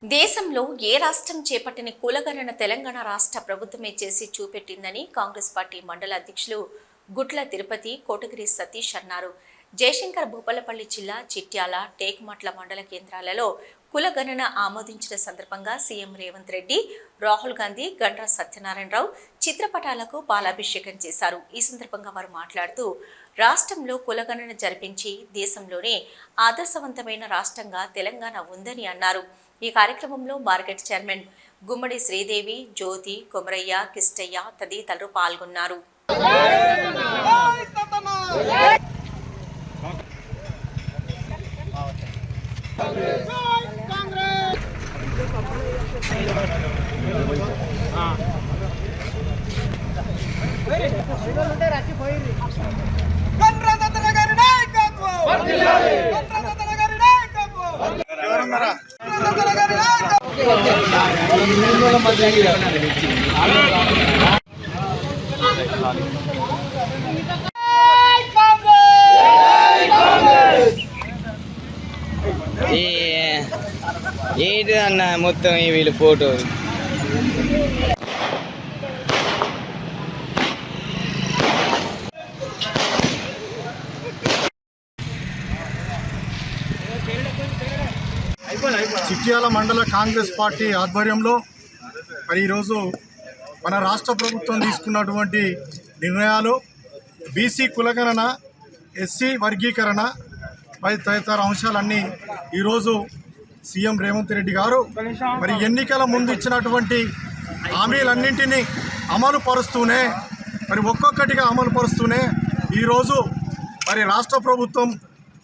దేశంలో ఏ రాష్ట్రం చేపట్టిన కులగణన తెలంగాణ రాష్ట్ర ప్రభుత్వమే చేసి చూపెట్టిందని కాంగ్రెస్ పార్టీ మండల అధ్యక్షులు గుట్ల తిరుపతి కోటగిరి సతీష్ అన్నారు. జయశంకర్ భూపాలపల్లి జిల్లా చిట్యాల టేకుమట్ల మండల కేంద్రాలలో కులగణన ఆమోదించిన సందర్భంగా సీఎం రేవంత్ రెడ్డి, రాహుల్ గాంధీ, గండ్ర సత్యనారాయణరావు చిత్రపటాలకు పాలాభిషేకం చేశారు. ఈ సందర్భంగా వారు మాట్లాడుతూ రాష్ట్రంలో కులగణన జరిపించి దేశంలోనే ఆదర్శవంతమైన రాష్ట్రంగా తెలంగాణ ఉందని అన్నారు. ఈ కార్యక్రమంలో మార్కెట్ చైర్మన్ గుమ్మడి శ్రీదేవి, జ్యోతి, కొమరయ్య, కిష్టయ్య తదితరులు పాల్గొన్నారు. ఏంటి అన్న మొత్తం వీళ్ళు ఫోటో చిట్యాల మండల కాంగ్రెస్ పార్టీ ఆధ్వర్యంలో మరి ఈరోజు మన రాష్ట్ర ప్రభుత్వం తీసుకున్నటువంటి నిర్ణయాలు బీసీ కులగణన, ఎస్సీ వర్గీకరణ మరి తదితర అంశాలన్నీ ఈరోజు సీఎం రేవంత్ రెడ్డి గారు మరి ఎన్నికల ముందు ఇచ్చినటువంటి హామీలన్నింటినీ అమలు పరుస్తూనే మరి ఒక్కొక్కటిగా అమలు పరుస్తూనే ఈరోజు మరి రాష్ట్ర ప్రభుత్వం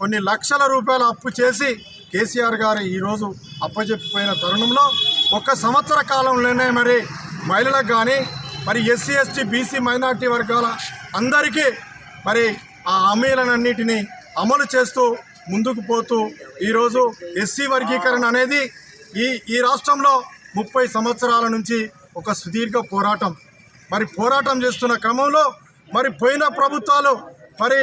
కొన్ని లక్షల రూపాయల అప్పు చేసి కేసీఆర్ గారు ఈరోజు అప్పచెప్పిపోయిన తరుణంలో 1 సంవత్సర కాలంలోనే మరి మహిళలకు కానీ మరి ఎస్సీ ఎస్టీ బీసీ మైనార్టీ వర్గాల అందరికీ మరి ఆ హామీలన్నింటినీ అమలు చేస్తూ ముందుకు పోతూ ఈరోజు ఎస్సీ వర్గీకరణ అనేది ఈ రాష్ట్రంలో 30 సంవత్సరాల నుంచి ఒక సుదీర్ఘ పోరాటం చేస్తున్న క్రమంలో మరి పోయిన ప్రభుత్వాలు మరి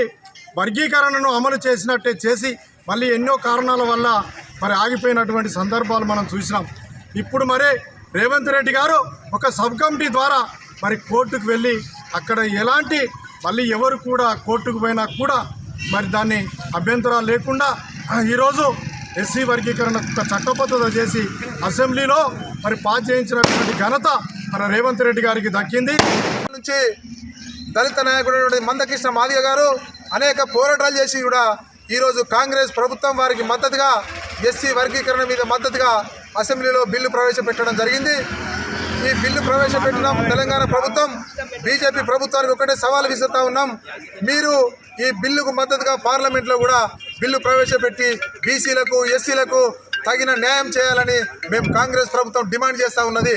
వర్గీకరణను అమలు చేసినట్టే చేసి మళ్ళీ ఎన్నో కారణాల వల్ల మరి ఆగిపోయినటువంటి సందర్భాలు మనం చూసినాం. ఇప్పుడు మరి రేవంత్ రెడ్డి గారు ఒక సబ్ కమిటీ ద్వారా మరి కోర్టుకు వెళ్ళి అక్కడ ఎలాంటి మళ్ళీ ఎవరు కూడా కోర్టుకు పోయినా కూడా మరి దాన్ని అభ్యంతరాలు లేకుండా ఈరోజు ఎస్సీ వర్గీకరణ చట్టబద్ధత చేసి అసెంబ్లీలో మరి పాస్ చేయించినటువంటి ఘనత మన రేవంత్ రెడ్డి గారికి దక్కింది. నుంచి దళిత నాయకుడు మందకృష్ణ మాదిగ గారు అనేక పోరాటాలు చేసి కూడా ఈరోజు కాంగ్రెస్ ప్రభుత్వం వారికి మద్దతుగా ఎస్సీ వర్గీకరణ మీద మద్దతుగా అసెంబ్లీలో బిల్లు ప్రవేశపెట్టడం జరిగింది. ఈ బిల్లు ప్రవేశపెట్టినాం. తెలంగాణ ప్రభుత్వం బీజేపీ ప్రభుత్వానికి ఒకటే సవాల్ విసురుతా ఉన్నాం. మీరు ఈ బిల్లుకు మద్దతుగా పార్లమెంట్లో కూడా బిల్లు ప్రవేశపెట్టి బీసీలకు ఎస్సీలకు తగిన న్యాయం చేయాలని మేము కాంగ్రెస్ ప్రభుత్వం డిమాండ్ చేస్తూ ఉన్నది.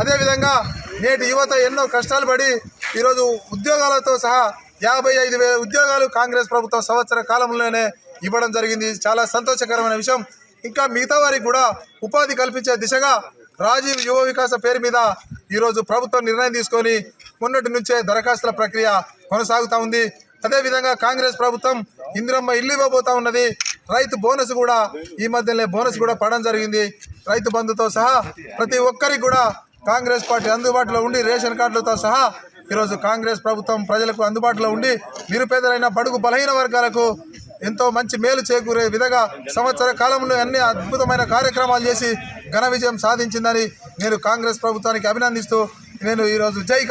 అదేవిధంగా నేటి యువత ఎన్నో కష్టాలు పడి ఈరోజు ఉద్యోగాలతో సహా 55,000 ఉద్యోగాలు కాంగ్రెస్ ప్రభుత్వం సంవత్సర కాలంలోనే ఇవ్వడం జరిగింది. చాలా సంతోషకరమైన విషయం. ఇంకా మిగతా వారికి కూడా ఉపాధి కల్పించే దిశగా రాజీవ్ యువ వికాస పేరు మీద ఈరోజు ప్రభుత్వం నిర్ణయం తీసుకొని మొన్నటి నుంచే దరఖాస్తుల ప్రక్రియ కొనసాగుతూ ఉంది. అదేవిధంగా కాంగ్రెస్ ప్రభుత్వం ఇందిరమ్మ ఇల్లు ఇవ్వబోతూ ఉన్నది. రైతు బోనస్ కూడా ఈ మధ్యనే బోనస్ కూడా పడడం జరిగింది. రైతు బంధుతో సహా ప్రతి ఒక్కరికి కూడా కాంగ్రెస్ పార్టీ అందుబాటులో ఉండి రేషన్ కార్డులతో సహా ఈరోజు కాంగ్రెస్ ప్రభుత్వం ప్రజలకు అందుబాటులో ఉండి నిరుపేదలైన బడుగు బలహీన వర్గాలకు ఎంతో మంచి మేలు చేకూరే విధంగా సంవత్సర కాలంలో అన్ని అద్భుతమైన కార్యక్రమాలు చేసి ఘన విజయం సాధించిందని నేను కాంగ్రెస్ ప్రభుత్వానికి అభినందిస్తూ నేను ఈరోజు జై